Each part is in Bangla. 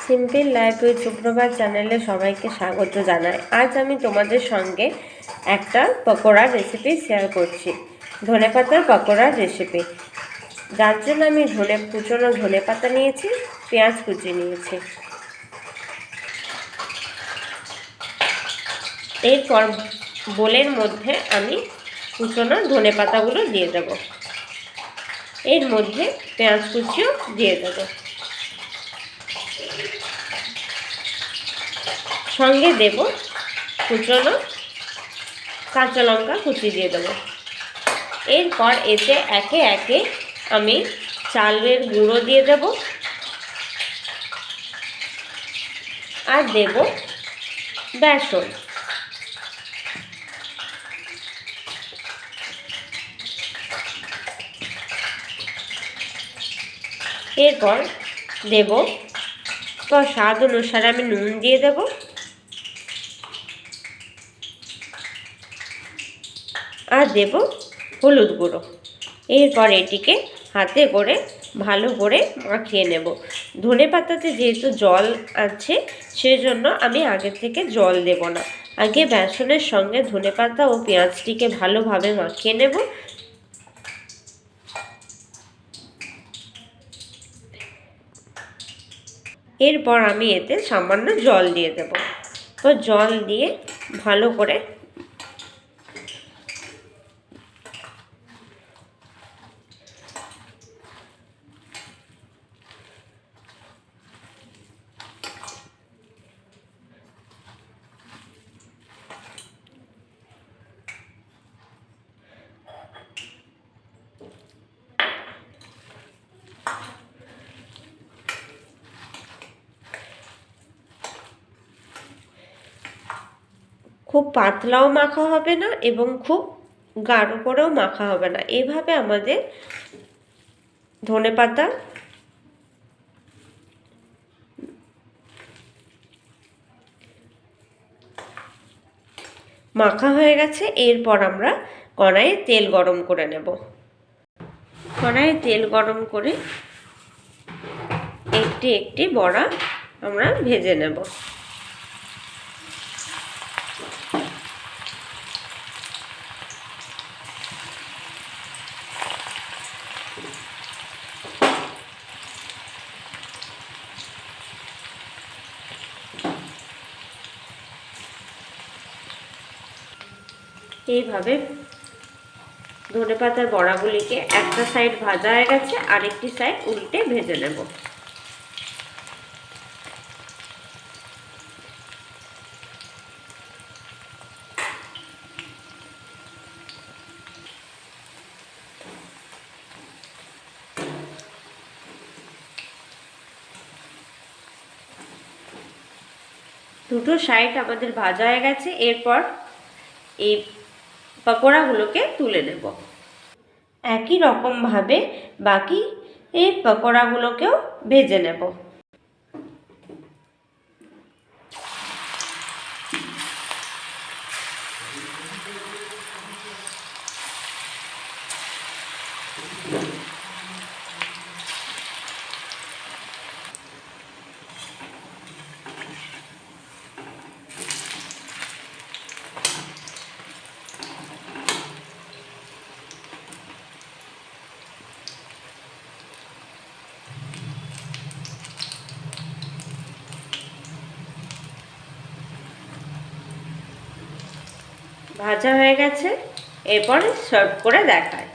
সিম্পল লাইফ উইথ সুপ্রভাত চ্যানেলে সবাইকে স্বাগত জানাই। আজ আমি তোমাদের সঙ্গে একটা পকোড়ার রেসিপি শেয়ার করছি, ধনেপাতার পকোড়ার রেসিপি। যার জন্য আমি কুচনো ধনেপাতা নিয়েছি, পেঁয়াজ কুচি নিয়েছি। এরপর বোলের মধ্যে আমি কুচনো ধনেপাতাগুলো দিয়ে দেব, এর মধ্যে পেঁয়াজ কুচিও দিয়ে দেব, সঙ্গে দেব কুচনো কাঁচা লঙ্কা কুচি দিয়ে দেবো। এরপর এতে একে একে আমি চালের গুঁড়ো দিয়ে দেব আর দেব বেসন। এরপর দেব স্বাদ অনুসারে আমি নুন দিয়ে দেব, আর দেব হলুদ গুঁড়ো। এরপর এটিকে হাতে করে ভালো করে মাখিয়ে নেব। ধনেপাতাতে যেহেতু জল আছে সেজন্য আমি আগে থেকে জল দেব না, আগে বেসনের সঙ্গে ধনেপাতা ও পেঁয়াজটিকে ভালোভাবে মাখিয়ে নেব। এরপর আমি এতে সামান্য জল দিয়ে দেব। তো জল দিয়ে ভালো করে খুব পাতলাও মাখা হবে না এবং খুব গাঢ় করেও মাখা হবে না। এভাবে আমাদের ধনেপাতা মাখা হয়ে গেছে। এরপর আমরা কড়াইয়ে তেল গরম করে নেব। কড়াইয়ে তেল গরম করে একটি একটি বড়া আমরা ভেজে নেব। এইভাবে ধনেপাতার বড়াগুলিকে একটা সাইড ভাজা হয়ে গেছে, আরেকটি সাইড উল্টে ভেজে নেব। দুটো সাইড আমাদের ভাজা হয়ে গেছে। এরপর এই পকোড়াগুলোকে তুলে নেব। একই রকমভাবে বাকি এই পকোড়াগুলোকেও ভেজে নেব। ভাজা হয়ে গেছে, এরপর সার্ভ করে দেখায়।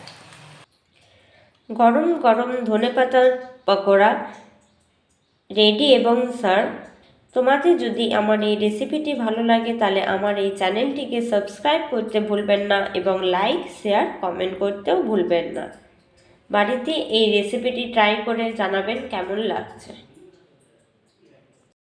গরম গরম ধনেপাতার পকোড়া রেডি এবং সার্ভ। তোমাদের যদি আমার এই রেসিপিটি ভালো লাগে তাহলে আমার এই চ্যানেলটিকে সাবস্ক্রাইব করতে ভুলবেন না এবং লাইক শেয়ার কমেন্ট করতেও ভুলবেন না। বাড়িতে এই রেসিপিটি ট্রাই করে জানাবেন কেমন লাগছে।